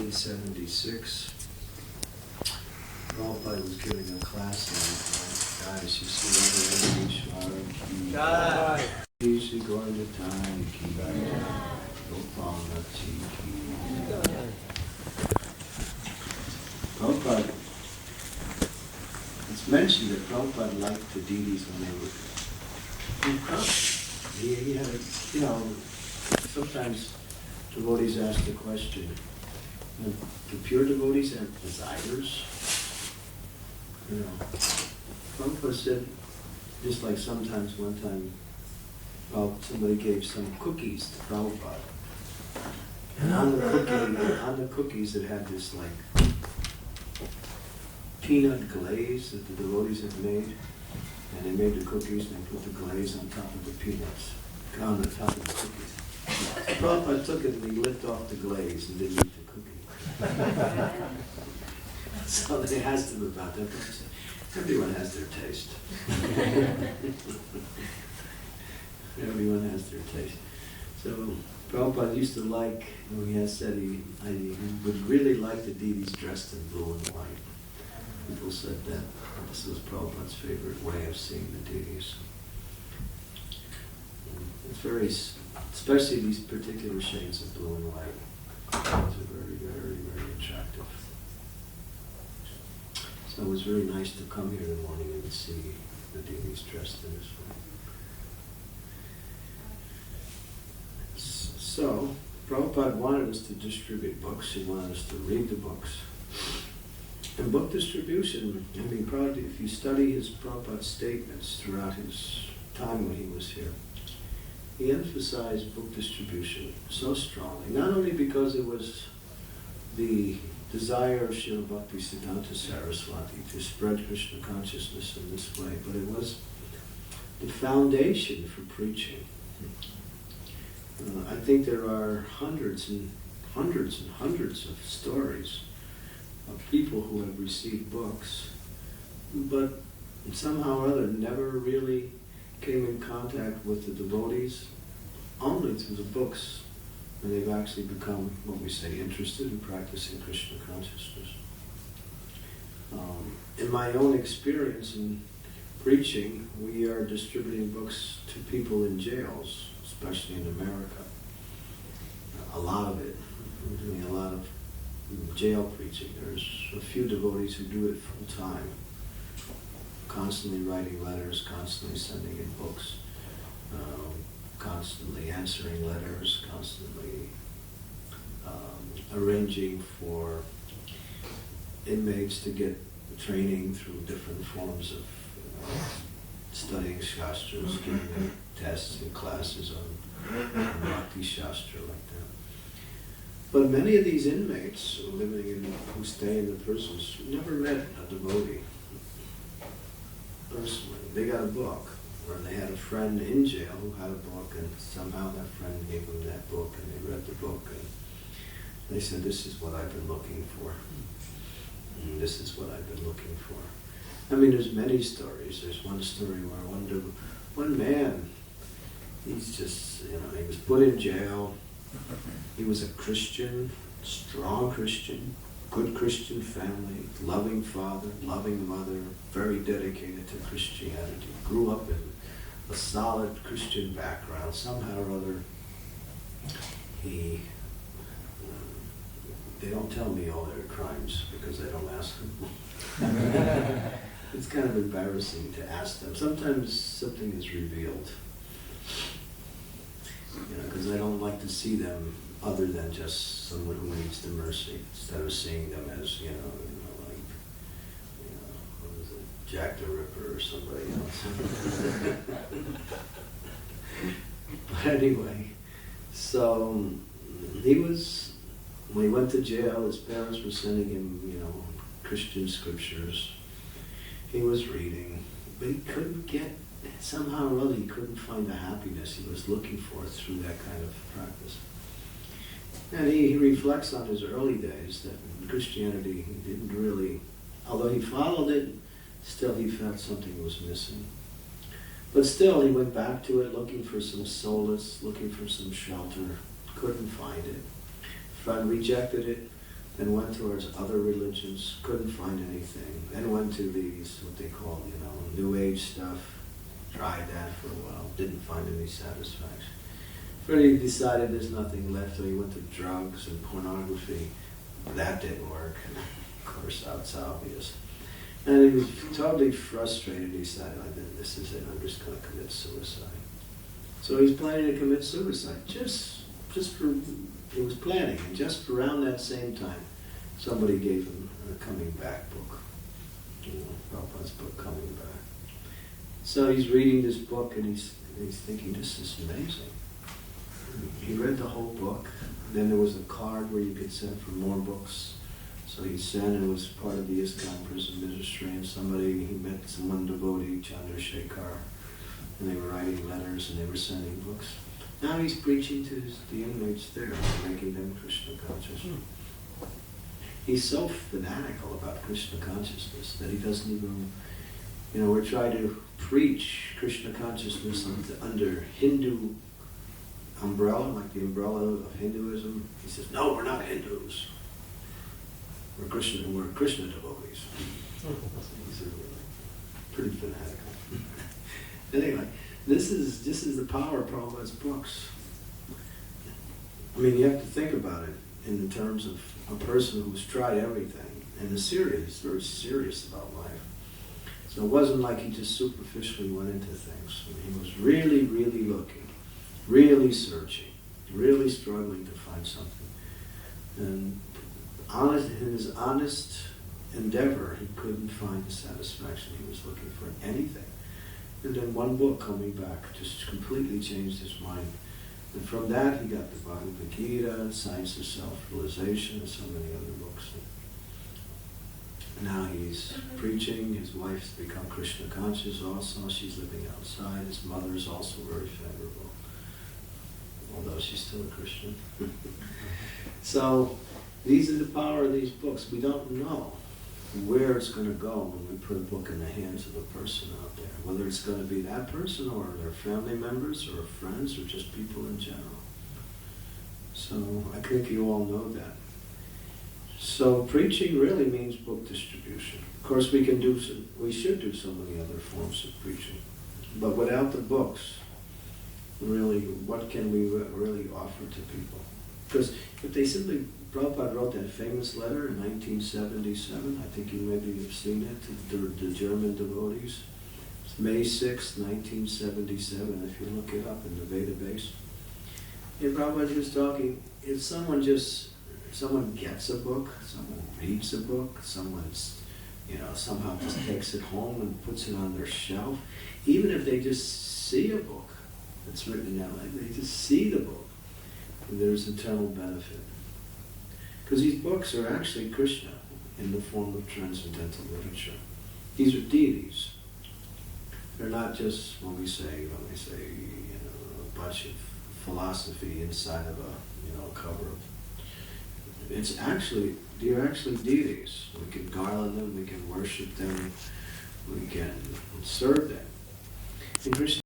1976. Prabhupada was giving a class on guys, you see Ishvara ki Shri Gauranga Thai ki Gopala Ji ki. Prabhupada, it's mentioned that Prabhupada liked the deities when they were in crowd. He had a, sometimes devotees ask the question, do pure devotees have desires? Prabhupada said, just like sometimes one time, somebody gave some cookies to Prabhupada. And on the cookies it had this like peanut glaze that the devotees had made. And they made the cookies and they put the glaze on top of the peanuts, on the top of the cookies. Prabhupada took it and he licked off the glaze and didn't eat the cookie. So they asked him about that. Prabhupada said, everyone has their taste. Everyone has their taste. So Prabhupada used to like, he has said he would really like the deities dressed in blue and white. People said that this was Prabhupada's favorite way of seeing the deities. It's very, especially these particular shades of blue and white. Those are very, very, very attractive. So it was very nice to come here in the morning and see the deities dressed in this way. So, Prabhupada wanted us to distribute books. He wanted us to read the books. And book distribution, if you study his Prabhupada's statements throughout his time when he was here, he emphasized book distribution so strongly, not only because it was the desire of Srila Bhaktisiddhanta Saraswati to spread Krishna consciousness in this way, but it was the foundation for preaching. I think there are hundreds and hundreds and hundreds of stories of people who have received books, but somehow or other never really came in contact with the devotees, only through the books, and they've actually become, what we say, interested in practicing Krishna consciousness. In my own experience in preaching, we are distributing books to people in jails, especially in America. A lot of it. We're doing a lot of jail preaching. There's a few devotees who do it full time, constantly writing letters, constantly sending in books, constantly answering letters, constantly arranging for inmates to get training through different forms of studying Shastras, giving them tests and classes on Bhakti Shastra like that. But many of these inmates who stay in the prisons never met a devotee personally. They got a book, or they had a friend in jail who had a book, and somehow that friend gave them that book, and they read the book, and they said, "This is what I've been looking for. And this is what I've been looking for." There's many stories. There's one story where one man, he's just, he was put in jail. He was a Christian, strong Christian, good Christian family, loving father, loving mother, very dedicated to Christianity. Grew up in a solid Christian background. Somehow or other, they don't tell me all their crimes because I don't ask them. It's kind of embarrassing to ask them. Sometimes something is revealed. Because I don't like to see them other than just someone who needs the mercy, instead of seeing them as, what was it, Jack the Ripper or somebody else. But anyway, so when he went to jail, his parents were sending him, Christian scriptures. He was reading, but he couldn't get, somehow or other, he couldn't find the happiness he was looking for through that kind of practice. And he reflects on his early days that in Christianity he didn't really, although he followed it, still he felt something was missing. But still he went back to it looking for some solace, looking for some shelter, couldn't find it. Friend rejected it, then went towards other religions, couldn't find anything, then went to these, what they call, New Age stuff, tried that for a while, didn't find any satisfaction. Finally decided there's nothing left, so he went to drugs and pornography. That didn't work, and of course that's obvious. And he was totally frustrated. He decided, this is it, I'm just going to commit suicide. So he's planning to commit suicide, he was planning, and just around that same time, somebody gave him a Coming Back book. Prabhupada's book, Coming Back. So he's reading this book, and he's thinking, this is amazing. He read the whole book. Then there was a card where you could send for more books. So he sent, and it was part of the ISKCON prison ministry, and he met one devotee, Chandrasekhar, and they were writing letters, and they were sending books. Now he's preaching to the inmates there, making them Krishna conscious. He's so fanatical about Krishna consciousness that he doesn't even, we're trying to preach Krishna consciousness under Hindu umbrella, like the umbrella of Hinduism. He says, no, we're not Hindus. We're Krishna devotees. He's pretty fanatical. Anyway, this is the power of Prabhupada's books. I mean, you have to think about it in terms of a person who's tried everything and is very serious about life. So it wasn't like he just superficially went into things. He was really, really looking, really searching, really struggling to find something. And in his honest endeavor, he couldn't find the satisfaction he was looking for in anything. And then one book, Coming Back, just completely changed his mind. And from that, he got the Bhagavad Gita, Science of Self-Realization, and so many other books. And now he's preaching. His wife's become Krishna conscious also. She's living outside. His mother is also very favorable, although she's still a Christian. So these are the power of these books. We don't know where it's going to go when we put a book in the hands of a person out there, whether it's going to be that person or their family members or friends or just people in general. So I think you all know that. So preaching really means book distribution. Of course, we should do so many other forms of preaching, but without the books, really, what can we really offer to people? Because if they simply, Prabhupada wrote that famous letter in 1977, I think you maybe have seen it, to the German devotees. It's May 6, 1977, if you look it up in the database. And Prabhupada was talking, if someone gets a book, someone reads a book, someone's, somehow just takes it home and puts it on their shelf, even if they just see a book that's written in that language, they just see the book, and there's eternal benefit. Because these books are actually Krishna in the form of transcendental literature. These are deities. They're not just when we say a bunch of philosophy inside of a cover. They're actually deities. We can garland them, we can worship them, we can serve them. And Krishna